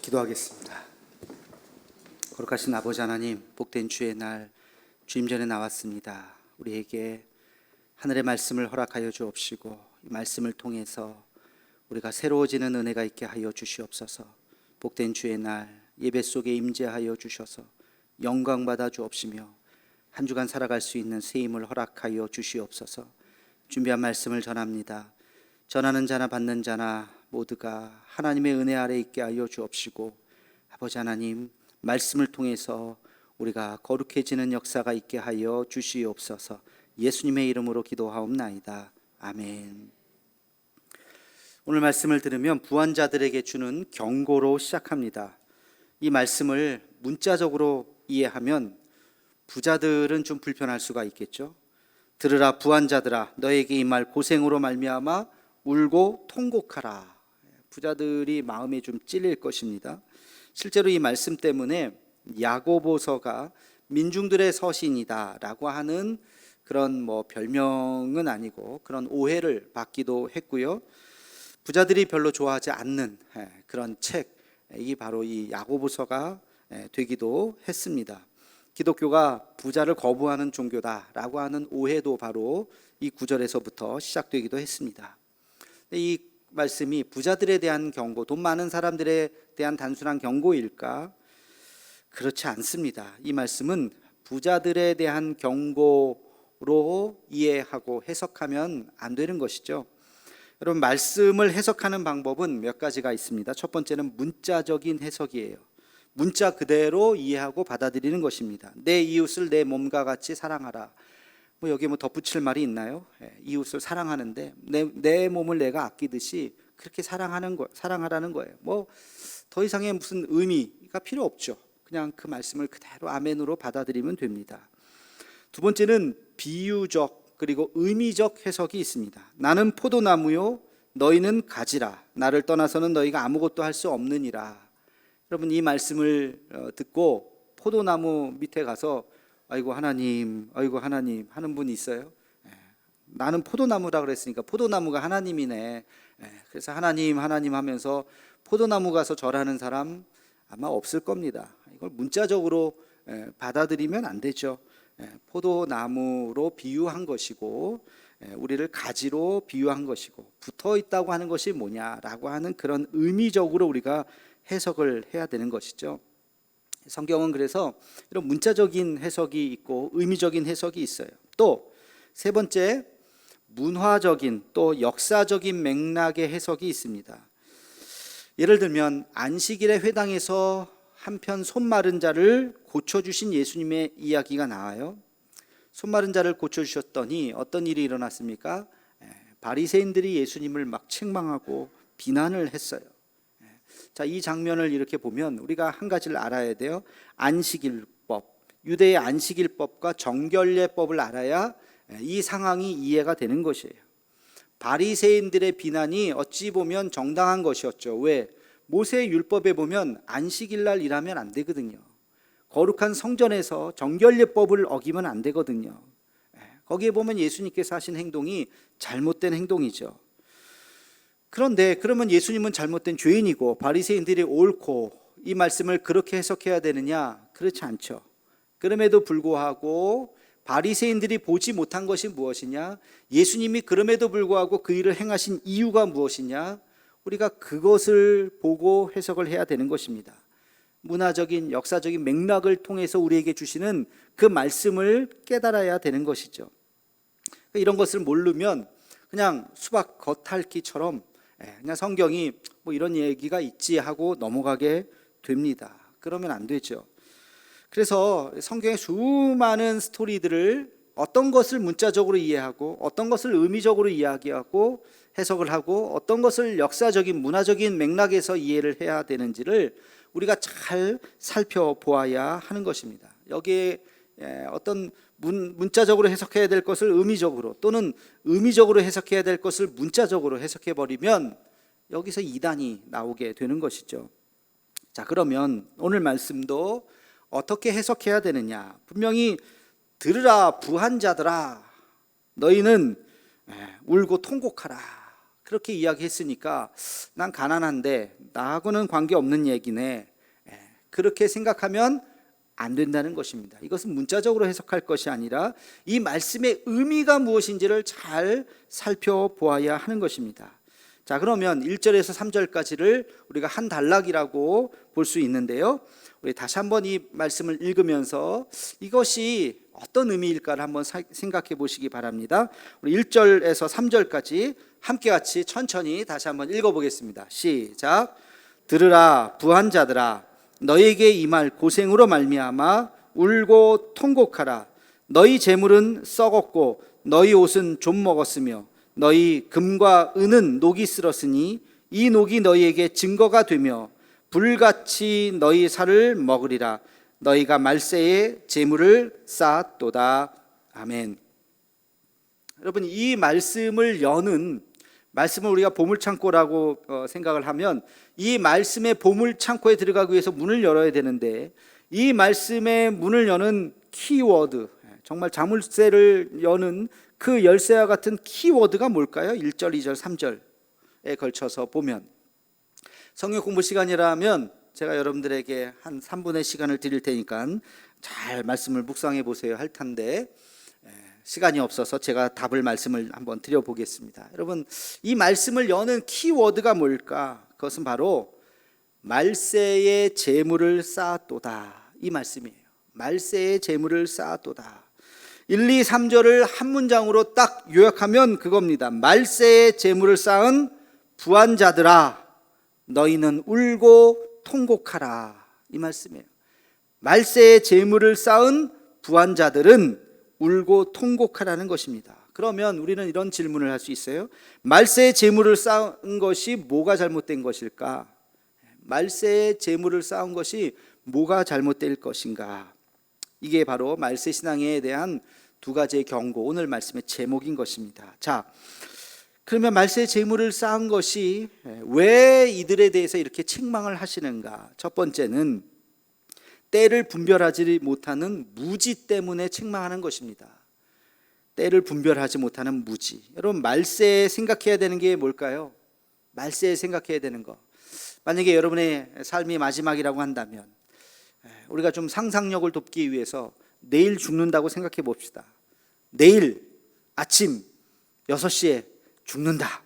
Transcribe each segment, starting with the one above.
기도하겠습니다. 거룩하신 아버지 하나님, 복된 주의 날 주임 전에 나왔습니다. 우리에게 하늘의 말씀을 허락하여 주옵시고 이 말씀을 통해서 우리가 새로워지는 은혜가 있게 하여 주시옵소서. 복된 주의 날 예배 속에 임재하여 주셔서 영광 받아 주옵시며 한 주간 살아갈 수 있는 새 힘을 허락하여 주시옵소서. 준비한 말씀을 전합니다. 전하는 자나 받는 자나 모두가 하나님의 은혜 아래 있게 하여 주옵시고 아버지 하나님, 말씀을 통해서 우리가 거룩해지는 역사가 있게 하여 주시옵소서. 예수님의 이름으로 기도하옵나이다. 아멘. 오늘 말씀을 들으면 부한자들에게 주는 경고로 시작합니다. 이 말씀을 문자적으로 이해하면 부자들은 좀 불편할 수가 있겠죠. 들으라 부한자들아, 너에게 이 말 고생으로 말미암아 울고 통곡하라. 부자들이 마음에 좀 찔릴 것입니다. 실제로 이 말씀 때문에 야고보서가 민중들의 서신이다 라고 하는 그런 별명은 아니고 그런 오해를 받기도 했고요. 부자들이 별로 좋아하지 않는 그런 책이 바로 이 야고보서가 되기도 했습니다. 기독교가 부자를 거부하는 종교다라고 하는 오해도 바로 이 구절에서부터 시작되기도 했습니다. 이 말씀이 부자들에 대한 경고, 돈 많은 사람들에 대한 단순한 경고일까? 그렇지 않습니다. 이 말씀은 부자들에 대한 경고로 이해하고 해석하면 안 되는 것이죠. 여러분, 말씀을 해석하는 방법은 몇 가지가 있습니다. 첫 번째는 문자적인 해석이에요. 문자 그대로 이해하고 받아들이는 것입니다. 내 이웃을 내 몸과 같이 사랑하라. 여기 덧붙일 말이 있나요? 이웃을 사랑하는데 내 몸을 내가 아끼듯이 그렇게 사랑하라는 거예요. 더 이상의 무슨 의미가 필요 없죠. 그냥 그 말씀을 그대로 아멘으로 받아들이면 됩니다. 두 번째는 비유적 그리고 의미적 해석이 있습니다. 나는 포도나무요 너희는 가지라. 나를 떠나서는 너희가 아무것도 할 수 없느니라. 여러분, 이 말씀을 듣고 포도나무 밑에 가서 아이고 하나님 하는 분이 있어요? 나는 포도나무라 그랬으니까 포도나무가 하나님이네. 그래서 하나님 하면서 포도나무 가서 절하는 사람 아마 없을 겁니다. 이걸 문자적으로 받아들이면 안 되죠. 포도나무로 비유한 것이고 우리를 가지로 비유한 것이고 붙어 있다고 하는 것이 뭐냐라고 하는 그런 의미적으로 우리가 해석을 해야 되는 것이죠. 성경은 그래서 이런 문자적인 해석이 있고 의미적인 해석이 있어요. 또 세 번째, 문화적인 또 역사적인 맥락의 해석이 있습니다. 예를 들면 안식일의 회당에서 한편 손 마른 자를 고쳐주신 예수님의 이야기가 나와요. 손 마른 자를 고쳐주셨더니 어떤 일이 일어났습니까? 바리새인들이 예수님을 막 책망하고 비난을 했어요. 자, 이 장면을 이렇게 보면 우리가 한 가지를 알아야 돼요. 안식일법, 유대의 안식일법과 정결례법을 알아야 이 상황이 이해가 되는 것이에요. 바리새인들의 비난이 어찌 보면 정당한 것이었죠. 왜? 모세의 율법에 보면 안식일날 일하면 안 되거든요. 거룩한 성전에서 정결례법을 어기면 안 되거든요. 거기에 보면 예수님께서 하신 행동이 잘못된 행동이죠. 그런데 그러면 예수님은 잘못된 죄인이고 바리새인들이 옳고 이 말씀을 그렇게 해석해야 되느냐? 그렇지 않죠. 그럼에도 불구하고 바리새인들이 보지 못한 것이 무엇이냐? 예수님이 그럼에도 불구하고 그 일을 행하신 이유가 무엇이냐? 우리가 그것을 보고 해석을 해야 되는 것입니다. 문화적인 역사적인 맥락을 통해서 우리에게 주시는 그 말씀을 깨달아야 되는 것이죠. 이런 것을 모르면 그냥 수박 겉핥기처럼 그냥 성경이 이런 얘기가 있지 하고 넘어가게 됩니다. 그러면 안 되죠. 그래서 성경의 수많은 스토리들을 어떤 것을 문자적으로 이해하고 어떤 것을 의미적으로 이야기하고 해석을 하고 어떤 것을 역사적인 문화적인 맥락에서 이해를 해야 되는지를 우리가 잘 살펴보아야 하는 것입니다. 여기에 어떤 문자적으로 해석해야 될 것을 의미적으로 또는 의미적으로 해석해야 될 것을 문자적으로 해석해버리면 여기서 이단이 나오게 되는 것이죠. 자, 그러면 오늘 말씀도 어떻게 해석해야 되느냐? 분명히 들으라 부한 자들아 너희는 울고 통곡하라 그렇게 이야기했으니까 난 가난한데 나하고는 관계없는 얘기네. 그렇게 생각하면 안 된다는 것입니다. 이것은 문자적으로 해석할 것이 아니라 이 말씀의 의미가 무엇인지를 잘 살펴보아야 하는 것입니다. 자, 그러면 1절에서 3절까지를 우리가 한 단락이라고 볼 수 있는데요, 우리 다시 한번 이 말씀을 읽으면서 이것이 어떤 의미일까를 한번 생각해 보시기 바랍니다. 우리 1절에서 3절까지 함께 같이 천천히 다시 한번 읽어보겠습니다. 시작. 들으라 부한자들아, 너희에게 임할 고생으로 말미암아 울고 통곡하라. 너희 재물은 썩었고 너희 옷은 좀 먹었으며 너희 금과 은은 녹이 쓸었으니 이 녹이 너희에게 증거가 되며 불같이 너희 살을 먹으리라. 너희가 말세에 재물을 쌓았도다. 아멘. 여러분, 이 말씀을 여는 말씀을 우리가 보물창고라고 생각을 하면 이 말씀의 보물창고에 들어가기 위해서 문을 열어야 되는데, 이 말씀의 문을 여는 키워드, 정말 자물쇠를 여는 그 열쇠와 같은 키워드가 뭘까요? 1절, 2절, 3절에 걸쳐서 보면, 성경 공부 시간이라면 제가 여러분들에게 한 3분의 시간을 드릴 테니까 잘 말씀을 묵상해 보세요 할 텐데, 시간이 없어서 제가 말씀을 한번 드려보겠습니다. 여러분, 이 말씀을 여는 키워드가 뭘까? 그것은 바로 말세의 재물을 쌓았도다, 이 말씀이에요. 말세의 재물을 쌓았도다. 1, 2, 3절을 한 문장으로 딱 요약하면 그겁니다. 말세의 재물을 쌓은 부한자들아, 너희는 울고 통곡하라, 이 말씀이에요. 말세의 재물을 쌓은 부한자들은 울고 통곡하라는 것입니다. 그러면 우리는 이런 질문을 할 수 있어요. 말세의 재물을 쌓은 것이 뭐가 잘못된 것일까? 말세의 재물을 쌓은 것이 뭐가 잘못될 것인가? 이게 바로 말세 신앙에 대한 두 가지의 경고, 오늘 말씀의 제목인 것입니다. 자, 그러면 말세의 재물을 쌓은 것이 왜 이들에 대해서 이렇게 책망을 하시는가? 첫 번째는 때를 분별하지 못하는 무지 때문에 책망하는 것입니다. 때를 분별하지 못하는 무지. 여러분, 말세에 생각해야 되는 게 뭘까요? 말세에 생각해야 되는 거, 만약에 여러분의 삶이 마지막이라고 한다면 우리가 좀 상상력을 돕기 위해서 내일 죽는다고 생각해 봅시다. 내일 아침 6시에 죽는다.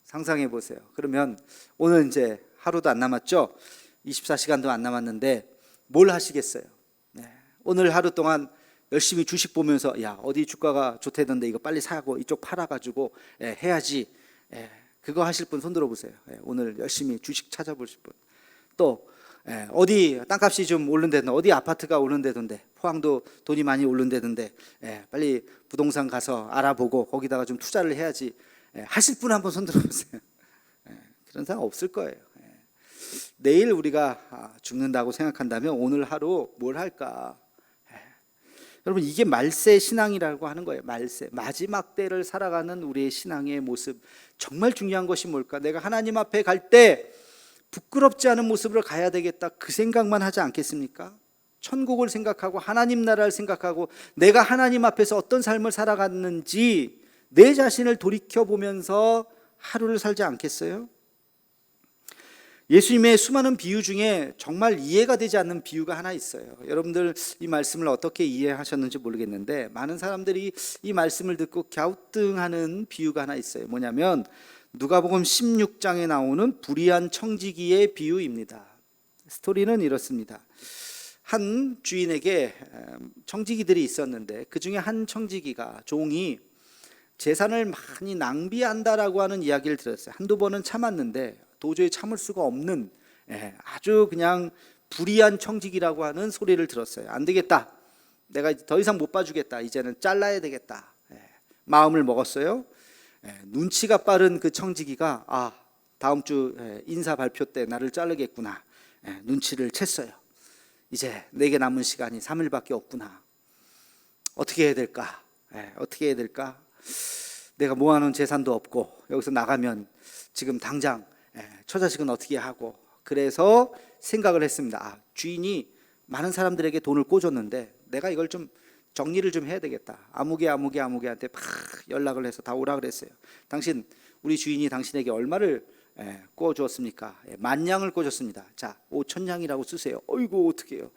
상상해 보세요. 그러면 오늘 이제 하루도 안 남았죠? 24시간도 안 남았는데 뭘 하시겠어요? 오늘 하루 동안 열심히 주식 보면서, 야, 어디 주가가 좋다던데 이거 빨리 사고 이쪽 팔아가지고 해야지. 그거 하실 분 손 들어보세요. 오늘 열심히 주식 찾아보실 분. 또 어디 땅값이 좀 오른다던데, 어디 아파트가 오른다던데, 포항도 돈이 많이 오른다던데, 빨리 부동산 가서 알아보고 거기다가 좀 투자를 해야지. 하실 분 한번 손 들어보세요. 그런 사람 없을 거예요. 내일 우리가 죽는다고 생각한다면 오늘 하루 뭘 할까? 여러분, 이게 말세 신앙이라고 하는 거예요. 말세, 마지막 때를 살아가는 우리의 신앙의 모습. 정말 중요한 것이 뭘까? 내가 하나님 앞에 갈 때 부끄럽지 않은 모습으로 가야 되겠다, 그 생각만 하지 않겠습니까? 천국을 생각하고 하나님 나라를 생각하고 내가 하나님 앞에서 어떤 삶을 살아갔는지 내 자신을 돌이켜보면서 하루를 살지 않겠어요? 예수님의 수많은 비유 중에 정말 이해가 되지 않는 비유가 하나 있어요. 여러분들 이 말씀을 어떻게 이해하셨는지 모르겠는데, 많은 사람들이 이 말씀을 듣고 갸우뚱하는 비유가 하나 있어요. 뭐냐면 누가복음 16장에 나오는 불의한 청지기의 비유입니다. 스토리는 이렇습니다. 한 주인에게 청지기들이 있었는데 그 중에 한 청지기가, 종이 재산을 많이 낭비한다라고 하는 이야기를 들었어요. 한두 번은 참았는데 도저히 참을 수가 없는 아주 그냥 불의한 청지기라고 하는 소리를 들었어요. 안 되겠다, 내가 더 이상 못 봐주겠다, 이제는 잘라야 되겠다 마음을 먹었어요. 눈치가 빠른 그 청지기가 다음 주 인사 발표 때 나를 자르겠구나, 눈치를 챘어요. 이제 내게 남은 시간이 3일밖에 없구나. 어떻게 해야 될까? 어떻게 해야 될까? 내가 모아놓은 재산도 없고 여기서 나가면 지금 당장 처자식은 어떻게 하고. 그래서 생각을 했습니다. 주인이 많은 사람들에게 돈을 꿔줬는데 내가 이걸 좀 정리를 좀 해야 되겠다. 아무개한테 막 연락을 해서 다 오라 그랬어요. 당신 우리 주인이 당신에게 얼마를 구워 주었습니까? 만 양을 구워 줬습니다. 자, 5천 양이라고 쓰세요. 어이구 어떡해요.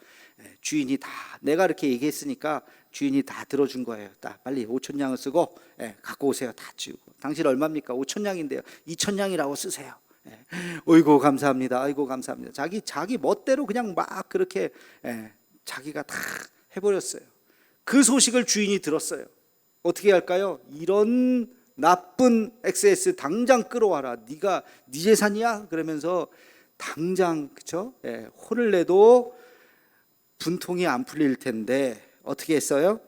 주인이 다 내가 이렇게 얘기했으니까 주인이 다 들어준 거예요. 딱 빨리 5천 양을 쓰고 갖고 오세요. 다 주고. 당신 얼마입니까? 5천 양인데요. 2천 양이라고 쓰세요. 어이구 감사합니다. 아이고 감사합니다. 자기 멋대로 그냥 막 그렇게 자기가 다 해버렸어요. 그 소식을 주인이 들었어요. 어떻게 할까요? 이런 나쁜 XS 당장 끌어와라. 네가 네 재산이야? 그러면서 당장 그쵸? 혼을 내도 분통이 안 풀릴 텐데 어떻게 했어요?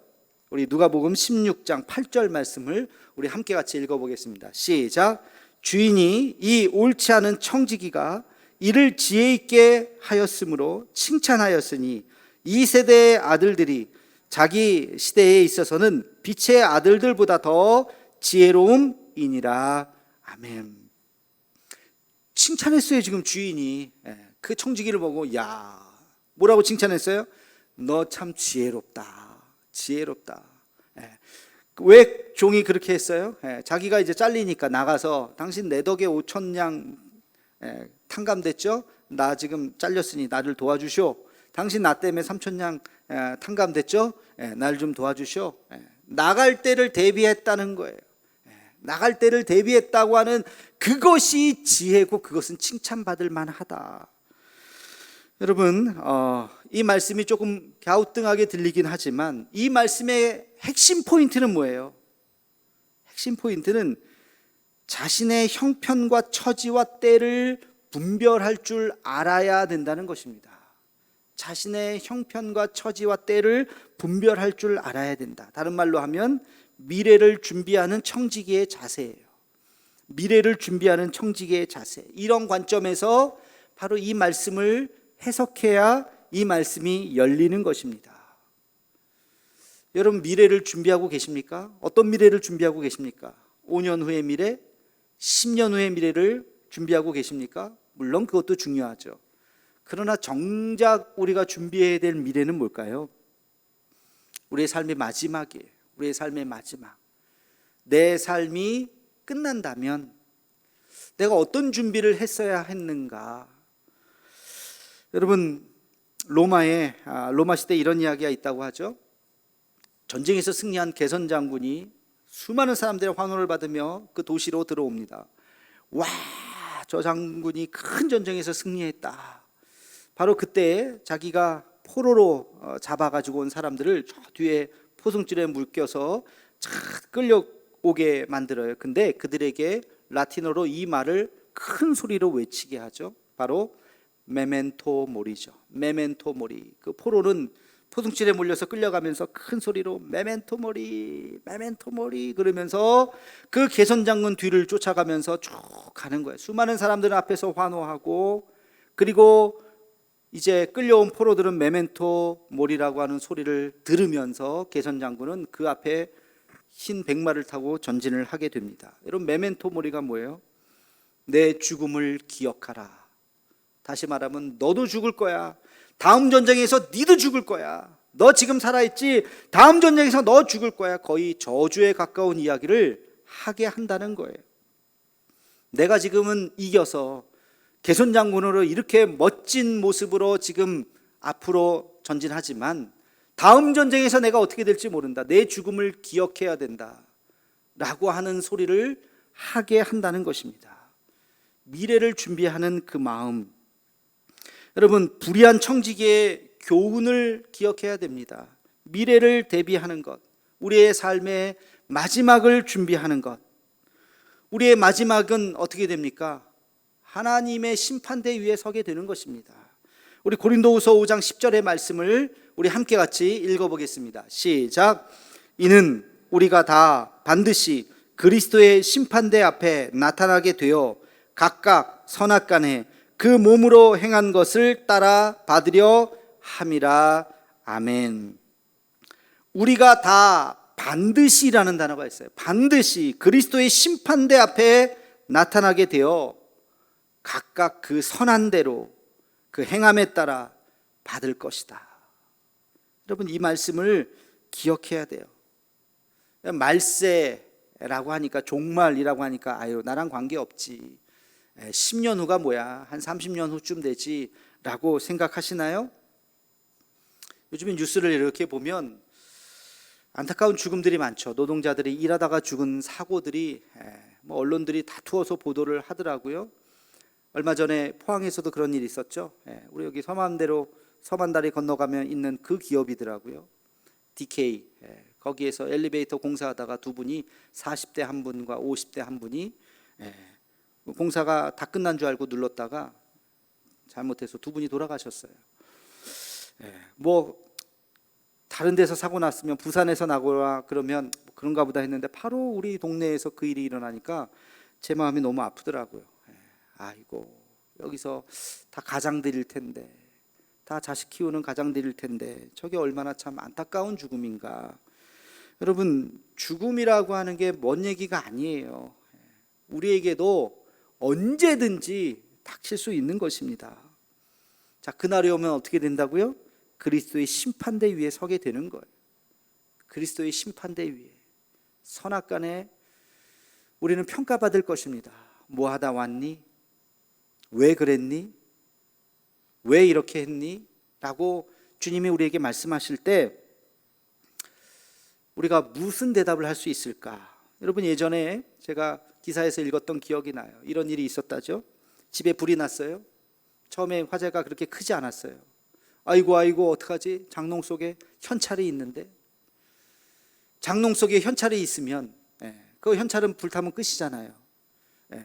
우리 누가복음 16장 8절 말씀을 우리 함께 같이 읽어보겠습니다. 시작. 주인이 이 옳지 않은 청지기가 이를 지혜 있게 하였으므로 칭찬하였으니 이 세대의 아들들이 자기 시대에 있어서는 빛의 아들들보다 더 지혜로움이니라. 아멘. 칭찬했어요. 지금 주인이 그 청지기를 보고 야 뭐라고 칭찬했어요? 너 참 지혜롭다. 지혜롭다. 왜 종이 그렇게 했어요? 자기가 이제 잘리니까 나가서 당신 내 덕에 5천 양 탕감됐죠? 나 지금 잘렸으니 나를 도와주시오. 당신 나 때문에 3천 양 탕감됐죠? 날 좀 도와주시오. 나갈 때를 대비했다는 거예요. 나갈 때를 대비했다고 하는 그것이 지혜고 그것은 칭찬받을 만하다. 여러분 이 말씀이 조금 갸우뚱하게 들리긴 하지만 이 말씀의 핵심 포인트는 뭐예요? 핵심 포인트는 자신의 형편과 처지와 때를 분별할 줄 알아야 된다는 것입니다. 자신의 형편과 처지와 때를 분별할 줄 알아야 된다. 다른 말로 하면 미래를 준비하는 청지기의 자세예요. 미래를 준비하는 청지기의 자세. 이런 관점에서 바로 이 말씀을 해석해야 이 말씀이 열리는 것입니다. 여러분 미래를 준비하고 계십니까? 어떤 미래를 준비하고 계십니까? 5년 후의 미래, 10년 후의 미래를 준비하고 계십니까? 물론 그것도 중요하죠. 그러나 정작 우리가 준비해야 될 미래는 뭘까요? 우리의 삶의 마지막이에요. 우리의 삶의 마지막. 내 삶이 끝난다면 내가 어떤 준비를 했어야 했는가? 여러분 로마 시대에 이런 이야기가 있다고 하죠. 전쟁에서 승리한 개선 장군이 수많은 사람들의 환호를 받으며 그 도시로 들어옵니다. 와, 저 장군이 큰 전쟁에서 승리했다. 바로 그때 자기가 포로로 잡아가지고 온 사람들을 저 뒤에 포승줄에 묶여서 끌려오게 만들어요. 근데 그들에게 라틴어로 이 말을 큰 소리로 외치게 하죠. 바로 메멘토 모리죠. 메멘토 모리. 그 포로는 포승줄에 몰려서 끌려가면서 큰 소리로 메멘토 모리, 메멘토 모리 그러면서 그 개선 장군 뒤를 쫓아가면서 쭉 가는 거예요. 수많은 사람들 앞에서 환호하고, 그리고 이제 끌려온 포로들은 메멘토 모리라고 하는 소리를 들으면서 개선 장군은 그 앞에 흰 백마를 타고 전진을 하게 됩니다. 여러분 메멘토 모리가 뭐예요? 내 죽음을 기억하라. 다시 말하면 너도 죽을 거야. 다음 전쟁에서 니도 죽을 거야. 너 지금 살아있지? 다음 전쟁에서 너 죽을 거야. 거의 저주에 가까운 이야기를 하게 한다는 거예요. 내가 지금은 이겨서 개선 장군으로 이렇게 멋진 모습으로 지금 앞으로 전진하지만 다음 전쟁에서 내가 어떻게 될지 모른다. 내 죽음을 기억해야 된다 라고 하는 소리를 하게 한다는 것입니다. 미래를 준비하는 그 마음. 여러분 불의한 청지기의 교훈을 기억해야 됩니다. 미래를 대비하는 것, 우리의 삶의 마지막을 준비하는 것. 우리의 마지막은 어떻게 됩니까? 하나님의 심판대 위에 서게 되는 것입니다. 우리 고린도후서 5장 10절의 말씀을 우리 함께 같이 읽어보겠습니다. 시작. 이는 우리가 다 반드시 그리스도의 심판대 앞에 나타나게 되어 각각 선악간에 그 몸으로 행한 것을 따라 받으려 함이라. 아멘. 우리가 다 반드시라는 단어가 있어요. 반드시 그리스도의 심판대 앞에 나타나게 되어 각각 그 선한 대로 그 행함에 따라 받을 것이다. 여러분 이 말씀을 기억해야 돼요. 말세 라고 하니까, 종말이라고 하니까 아유 나랑 관계없지, 10년 후가 뭐야, 한 30년 후쯤 되지 라고 생각하시나요? 요즘에 뉴스를 이렇게 보면 안타까운 죽음들이 많죠. 노동자들이 일하다가 죽은 사고들이 뭐 언론들이 다투어서 보도를 하더라고요. 얼마 전에 포항에서도 그런 일이 있었죠. 우리 여기 서만다리 건너가면 있는 그 기업이더라고요. DK. 거기에서 엘리베이터 공사하다가 두 분이, 40대 한 분과 50대 한 분이, 공사가 다 끝난 줄 알고 눌렀다가 잘못해서 두 분이 돌아가셨어요. 뭐 다른 데서 사고 났으면, 부산에서 나거나 그러면 그런가 보다 했는데 바로 우리 동네에서 그 일이 일어나니까 제 마음이 너무 아프더라고요. 아이고, 여기서 다 가장들일 텐데, 다 자식 키우는 가장들일 텐데 저게 얼마나 참 안타까운 죽음인가. 여러분, 죽음이라고 하는 게 먼 얘기가 아니에요. 우리에게도 언제든지 닥칠 수 있는 것입니다. 자, 그날이 오면 어떻게 된다고요? 그리스도의 심판대 위에 서게 되는 거예요. 그리스도의 심판대 위에, 선악간에 우리는 평가받을 것입니다. 뭐 하다 왔니? 왜 그랬니? 왜 이렇게 했니? 라고 주님이 우리에게 말씀하실 때 우리가 무슨 대답을 할 수 있을까? 여러분, 예전에 제가 기사에서 읽었던 기억이 나요. 이런 일이 있었다죠. 집에 불이 났어요. 처음에 화재가 그렇게 크지 않았어요. 아이고 어떡하지? 장롱 속에 현찰이 있는데. 장롱 속에 현찰이 있으면 그 현찰은 불타면 끝이잖아요.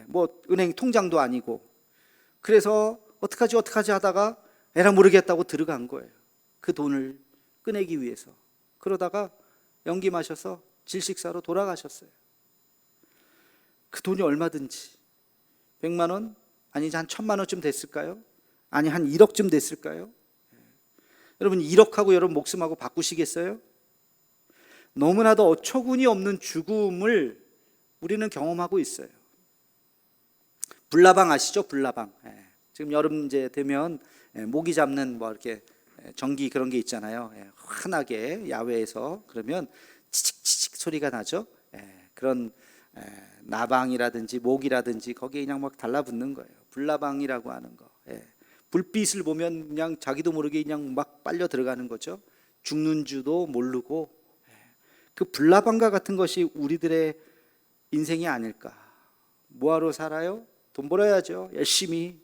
뭐 은행 통장도 아니고. 그래서 어떡하지 하다가 에라 모르겠다고 들어간 거예요. 그 돈을 꺼내기 위해서. 그러다가 연기 마셔서 질식사로 돌아가셨어요. 그 돈이 얼마든지 100만 원, 아니 한 1000만 원쯤 됐을까요? 아니 한 1억쯤 됐을까요? 여러분, 1억하고 여러분 목숨하고 바꾸시겠어요? 너무나도 어처구니 없는 죽음을 우리는 경험하고 있어요. 불나방 아시죠? 불나방. 지금 여름 이제 되면 모기 잡는 뭐 이렇게 전기 그런 게 있잖아요. 환하게 야외에서 그러면 치칙치칙 소리가 나죠. 그런 나방이라든지 모기라든지 거기에 그냥 막 달라붙는 거예요. 불나방이라고 하는 거. 불빛을 보면 그냥 자기도 모르게 그냥 막 빨려 들어가는 거죠. 죽는 줄도 모르고. 그 불나방과 같은 것이 우리들의 인생이 아닐까. 뭐하러 살아요? 돈 벌어야죠. 열심히.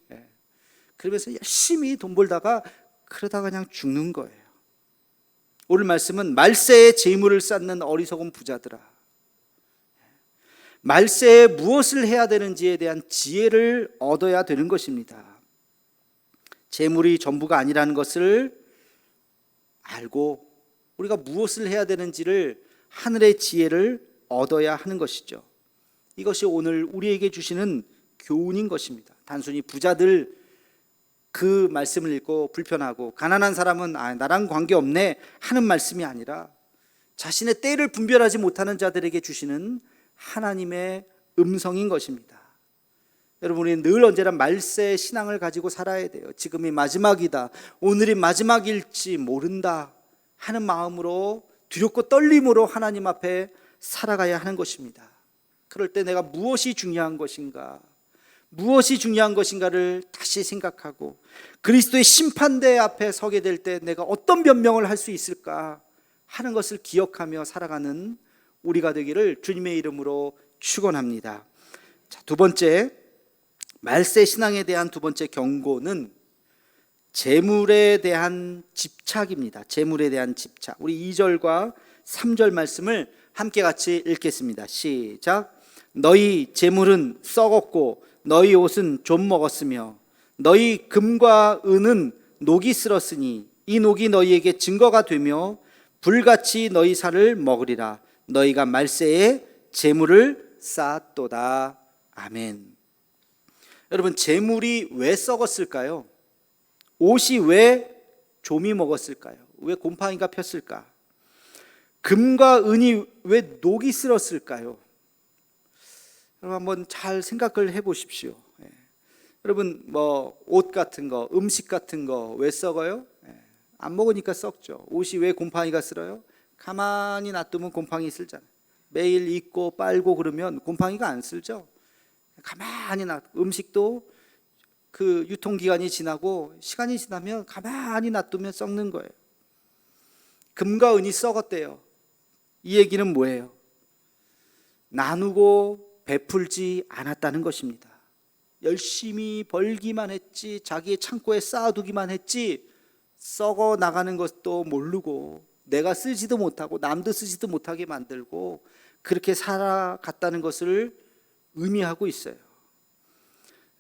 그러면서 열심히 돈 벌다가 그러다가 그냥 죽는 거예요. 오늘 말씀은 말세에 재물을 쌓는 어리석은 부자들아, 말세에 무엇을 해야 되는지에 대한 지혜를 얻어야 되는 것입니다. 재물이 전부가 아니라는 것을 알고 우리가 무엇을 해야 되는지를, 하늘의 지혜를 얻어야 하는 것이죠. 이것이 오늘 우리에게 주시는 교훈인 것입니다. 단순히 부자들 그 말씀을 읽고 불편하고 가난한 사람은 나랑 관계없네 하는 말씀이 아니라 자신의 때를 분별하지 못하는 자들에게 주시는 하나님의 음성인 것입니다. 여러분, 우리는 늘 언제나 말세 신앙을 가지고 살아야 돼요. 지금이 마지막이다, 오늘이 마지막일지 모른다 하는 마음으로, 두렵고 떨림으로 하나님 앞에 살아가야 하는 것입니다. 그럴 때 내가 무엇이 중요한 것인가를 다시 생각하고, 그리스도의 심판대 앞에 서게 될 때 내가 어떤 변명을 할 수 있을까 하는 것을 기억하며 살아가는 우리가 되기를 주님의 이름으로 축원합니다. 자, 두 번째, 말세 신앙에 대한 두 번째 경고는 재물에 대한 집착입니다. 재물에 대한 집착. 우리 2절과 3절 말씀을 함께 같이 읽겠습니다. 시작. 너희 재물은 썩었고 너희 옷은 좀 먹었으며 너희 금과 은은 녹이 쓸었으니 이 녹이 너희에게 증거가 되며 불같이 너희 살을 먹으리라. 너희가 말세에 재물을 쌓았도다. 아멘. 여러분, 재물이 왜 썩었을까요? 옷이 왜 좀이 먹었을까요? 왜 곰팡이가 폈을까? 금과 은이 왜 녹이 쓸었을까요? 여러분, 한번 잘 생각을 해보십시오. 여러분, 뭐 옷 같은 거, 음식 같은 거 왜 썩어요? 안 먹으니까 썩죠. 옷이 왜 곰팡이가 쓸어요? 가만히 놔두면 곰팡이 쓸잖아요. 매일 잊고 빨고 그러면 곰팡이가 안 쓸죠. 가만히 음식도 그 유통기간이 지나고 시간이 지나면 가만히 놔두면 썩는 거예요. 금과 은이 썩었대요. 이 얘기는 뭐예요? 나누고 베풀지 않았다는 것입니다. 열심히 벌기만 했지, 자기의 창고에 쌓아두기만 했지, 썩어 나가는 것도 모르고 내가 쓰지도 못하고 남도 쓰지도 못하게 만들고 그렇게 살아갔다는 것을 의미하고 있어요.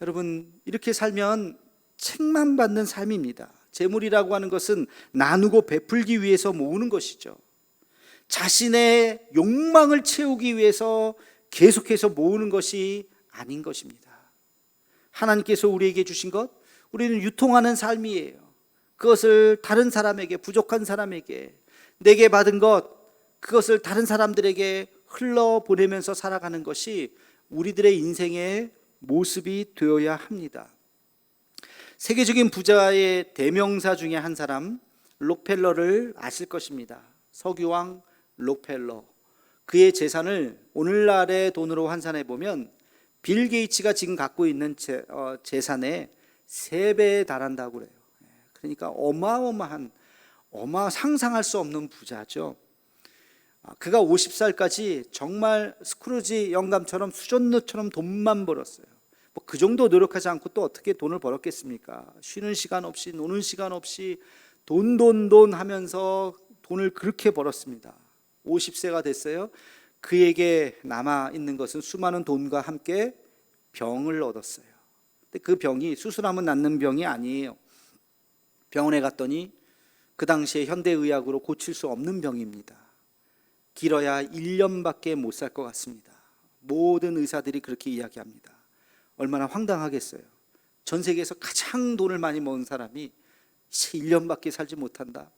여러분, 이렇게 살면 책만 받는 삶입니다. 재물이라고 하는 것은 나누고 베풀기 위해서 모으는 것이죠. 자신의 욕망을 채우기 위해서 계속해서 모으는 것이 아닌 것입니다. 하나님께서 우리에게 주신 것, 우리는 유통하는 삶이에요. 그것을 다른 사람에게, 부족한 사람에게, 내게 받은 것, 그것을 다른 사람들에게 흘러보내면서 살아가는 것이 우리들의 인생의 모습이 되어야 합니다. 세계적인 부자의 대명사 중에 한 사람, 록펠러를 아실 것입니다. 석유왕 록펠러. 그의 재산을 오늘날의 돈으로 환산해 보면 빌 게이츠가 지금 갖고 있는 재산의 3배에 달한다고 그래요. 그러니까 상상할 수 없는 부자죠. 그가 50살까지 정말 스크루지 영감처럼 수전노처럼 돈만 벌었어요. 그 정도 노력하지 않고 또 어떻게 돈을 벌었겠습니까? 쉬는 시간 없이, 노는 시간 없이 돈 하면서 돈을 그렇게 벌었습니다. 50세가 됐어요. 그에게 남아있는 것은 수많은 돈과 함께 병을 얻었어요. 근데 그 병이 수술하면 낫는 병이 아니에요. 병원에 갔더니 그 당시에 현대의학으로 고칠 수 없는 병입니다. 길어야 1년밖에 못 살 것 같습니다. 모든 의사들이 그렇게 이야기합니다. 얼마나 황당하겠어요. 전 세계에서 가장 돈을 많이 모은 사람이 1년밖에 살지 못한다.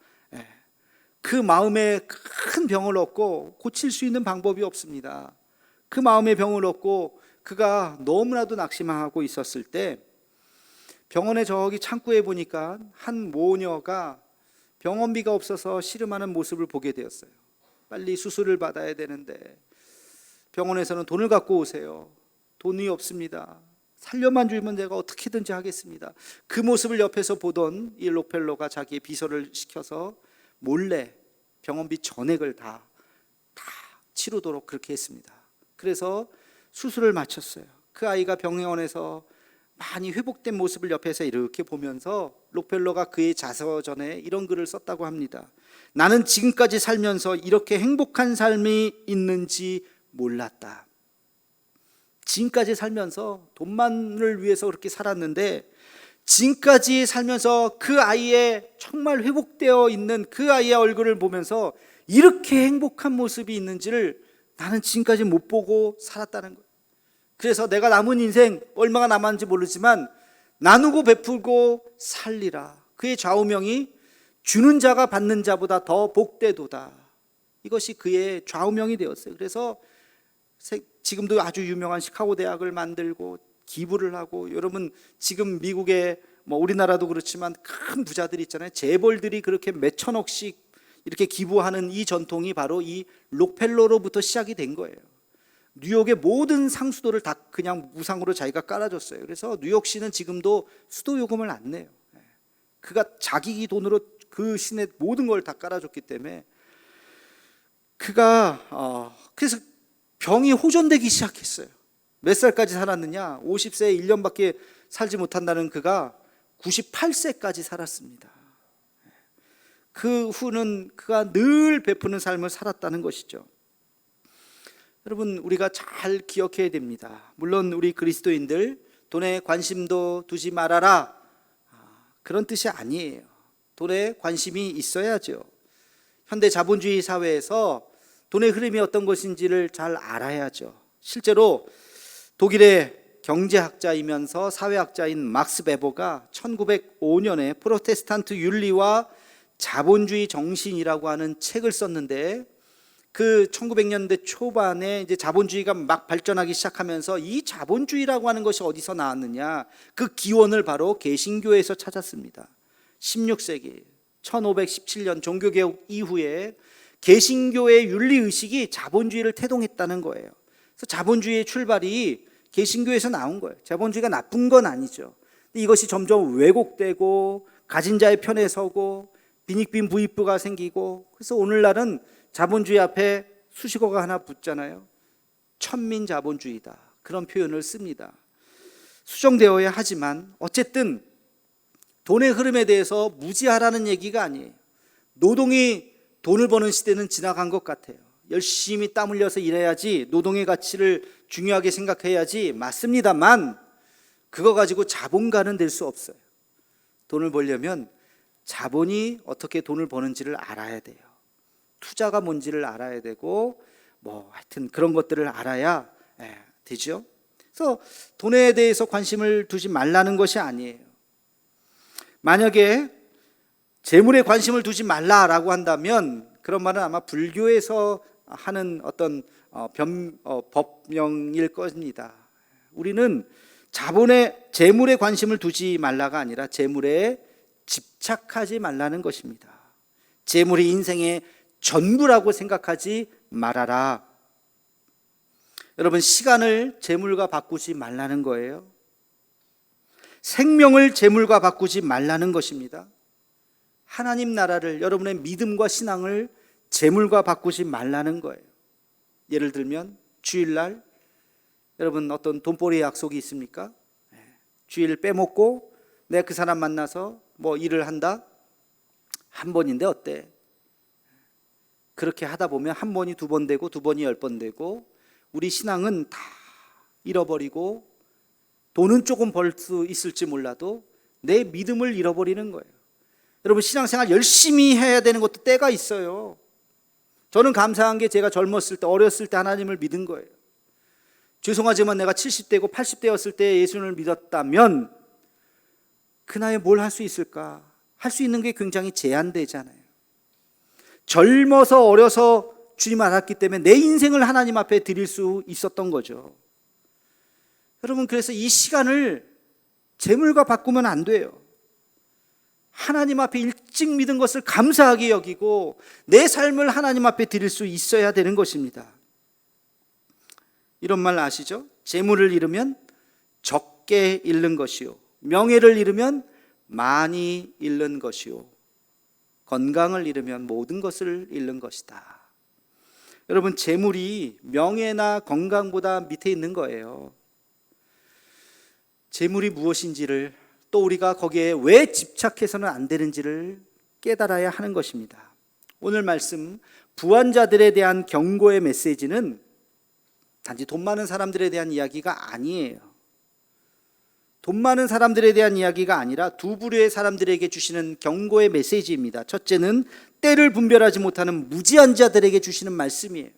그 마음에 큰 병을 얻고 고칠 수 있는 방법이 없습니다. 그 마음의 병을 얻고 그가 너무나도 낙심하고 있었을 때 병원에 저기 창구에 보니까 한 모녀가 병원비가 없어서 씨름하는 모습을 보게 되었어요. 빨리 수술을 받아야 되는데 병원에서는 돈을 갖고 오세요. 돈이 없습니다. 살려만 주면 내가 어떻게든지 하겠습니다. 그 모습을 옆에서 보던 이 록펠러가 자기의 비서를 시켜서 몰래 병원비 전액을 다 치르도록 그렇게 했습니다. 그래서 수술을 마쳤어요. 그 아이가 병원에서 많이 회복된 모습을 옆에서 이렇게 보면서 록펠러가 그의 자서전에 이런 글을 썼다고 합니다. 나는 지금까지 살면서 이렇게 행복한 삶이 있는지 몰랐다. 지금까지 살면서 돈만을 위해서 그렇게 살았는데 지금까지 살면서 그 아이의 정말 회복되어 있는 그 아이의 얼굴을 보면서 이렇게 행복한 모습이 있는지를 나는 지금까지 못 보고 살았다는 거예요. 그래서 내가 남은 인생 얼마가 남았는지 모르지만 나누고 베풀고 살리라. 그의 좌우명이 주는 자가 받는 자보다 더 복되도다. 이것이 그의 좌우명이 되었어요. 그래서 지금도 아주 유명한 시카고 대학을 만들고 기부를 하고, 여러분 지금 미국에 우리나라도 그렇지만 큰 부자들이 있잖아요. 재벌들이 그렇게 몇 천억씩 이렇게 기부하는 이 전통이 바로 이 록펠러로부터 시작이 된 거예요. 뉴욕의 모든 상수도를 다 그냥 무상으로 자기가 깔아줬어요. 그래서 뉴욕시는 지금도 수도 요금을 안 내요. 그가 자기 돈으로 그 시내 모든 걸 다 깔아줬기 때문에 그가 그래서 병이 호전되기 시작했어요. 몇 살까지 살았느냐? 50세에 1년밖에 살지 못한다는 그가 98세까지 살았습니다. 그 후는 그가 늘 베푸는 삶을 살았다는 것이죠. 여러분, 우리가 잘 기억해야 됩니다. 물론 우리 그리스도인들 돈에 관심도 두지 말아라, 그런 뜻이 아니에요. 돈에 관심이 있어야죠. 현대 자본주의 사회에서 돈의 흐름이 어떤 것인지를 잘 알아야죠. 실제로 독일의 경제학자이면서 사회학자인 막스 베버가 1905년에 프로테스탄트 윤리와 자본주의 정신이라고 하는 책을 썼는데, 그 1900년대 초반에 이제 자본주의가 막 발전하기 시작하면서 이 자본주의라고 하는 것이 어디서 나왔느냐? 그 기원을 바로 개신교에서 찾았습니다. 16세기 1517년 종교개혁 이후에 개신교의 윤리의식이 자본주의를 태동했다는 거예요. 그래서 자본주의의 출발이 개신교에서 나온 거예요. 자본주의가 나쁜 건 아니죠. 근데 이것이 점점 왜곡되고 가진 자의 편에 서고 빈익빈 부익부가 생기고, 그래서 오늘날은 자본주의 앞에 수식어가 하나 붙잖아요. 천민자본주의다, 그런 표현을 씁니다. 수정되어야 하지만 어쨌든 돈의 흐름에 대해서 무지하라는 얘기가 아니에요. 노동이 돈을 버는 시대는 지나간 것 같아요. 열심히 땀 흘려서 일해야지, 노동의 가치를 중요하게 생각해야지, 맞습니다만 그거 가지고 자본가는 될 수 없어요. 돈을 벌려면 자본이 어떻게 돈을 버는지를 알아야 돼요. 투자가 뭔지를 알아야 되고, 하여튼 그런 것들을 알아야 되죠. 그래서 돈에 대해서 관심을 두지 말라는 것이 아니에요. 만약에 재물에 관심을 두지 말라라고 한다면 그런 말은 아마 불교에서 하는 어떤 법명일 겁니다. 우리는 재물에 관심을 두지 말라가 아니라 재물에 집착하지 말라는 것입니다. 재물이 인생의 전부라고 생각하지 말아라. 여러분, 시간을 재물과 바꾸지 말라는 거예요. 생명을 재물과 바꾸지 말라는 것입니다. 하나님 나라를, 여러분의 믿음과 신앙을 재물과 바꾸지 말라는 거예요. 예를 들면 주일날 여러분 어떤 돈벌이 약속이 있습니까? 주일 빼먹고 내가 그 사람 만나서 일을 한다? 한 번인데 어때? 그렇게 하다 보면 한 번이 두 번 되고 두 번이 10번 되고, 우리 신앙은 다 잃어버리고 돈은 조금 벌 수 있을지 몰라도 내 믿음을 잃어버리는 거예요. 여러분, 신앙생활 열심히 해야 되는 것도 때가 있어요. 저는 감사한 게 제가 젊었을 때, 어렸을 때 하나님을 믿은 거예요. 죄송하지만 내가 70대고 80대였을 때 예수님을 믿었다면 그 나이에 뭘 할 수 있을까? 할 수 있는 게 굉장히 제한되잖아요. 젊어서 어려서 주님 알았기 때문에 내 인생을 하나님 앞에 드릴 수 있었던 거죠. 여러분, 그래서 이 시간을 재물과 바꾸면 안 돼요. 하나님 앞에 일찍 믿은 것을 감사하게 여기고 내 삶을 하나님 앞에 드릴 수 있어야 되는 것입니다. 이런 말 아시죠? 재물을 잃으면 적게 잃는 것이요, 명예를 잃으면 많이 잃는 것이요, 건강을 잃으면 모든 것을 잃는 것이다. 여러분, 재물이 명예나 건강보다 밑에 있는 거예요. 재물이 무엇인지를, 또 우리가 거기에 왜 집착해서는 안 되는지를 깨달아야 하는 것입니다. 오늘 말씀 부한자들에 대한 경고의 메시지는 단지 돈 많은 사람들에 대한 이야기가 아니에요. 돈 많은 사람들에 대한 이야기가 아니라 두 부류의 사람들에게 주시는 경고의 메시지입니다. 첫째는 때를 분별하지 못하는 무지한 자들에게 주시는 말씀이에요.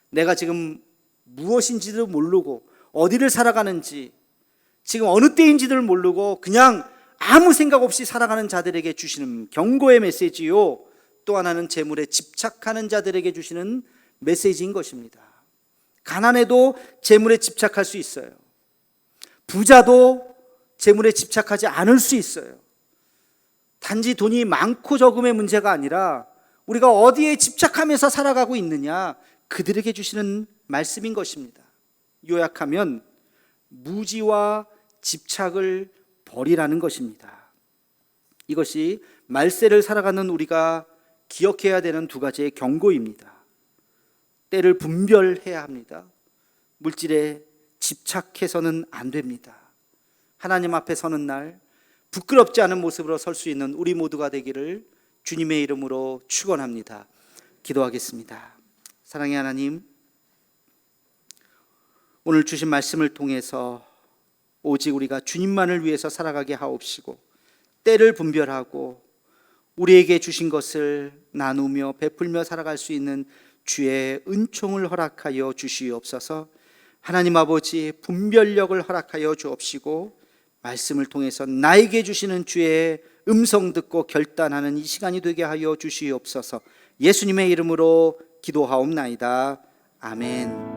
내가 지금 무엇인지도 모르고 어디를 살아가는지, 지금 어느 때인지를 모르고 그냥 아무 생각 없이 살아가는 자들에게 주시는 경고의 메시지요, 또 하나는 재물에 집착하는 자들에게 주시는 메시지인 것입니다. 가난해도 재물에 집착할 수 있어요. 부자도 재물에 집착하지 않을 수 있어요. 단지 돈이 많고 적음의 문제가 아니라 우리가 어디에 집착하면서 살아가고 있느냐, 그들에게 주시는 말씀인 것입니다. 요약하면 무지와 집착을 버리라는 것입니다. 이것이 말세를 살아가는 우리가 기억해야 되는 두 가지의 경고입니다. 때를 분별해야 합니다. 물질에 집착해서는 안 됩니다. 하나님 앞에 서는 날 부끄럽지 않은 모습으로 설 수 있는 우리 모두가 되기를 주님의 이름으로 축원합니다. 기도하겠습니다. 사랑의 하나님, 오늘 주신 말씀을 통해서 오직 우리가 주님만을 위해서 살아가게 하옵시고, 때를 분별하고 우리에게 주신 것을 나누며 베풀며 살아갈 수 있는 주의 은총을 허락하여 주시옵소서. 하나님 아버지, 분별력을 허락하여 주옵시고 말씀을 통해서 나에게 주시는 주의 음성 듣고 결단하는 이 시간이 되게 하여 주시옵소서. 예수님의 이름으로 기도하옵나이다. 아멘.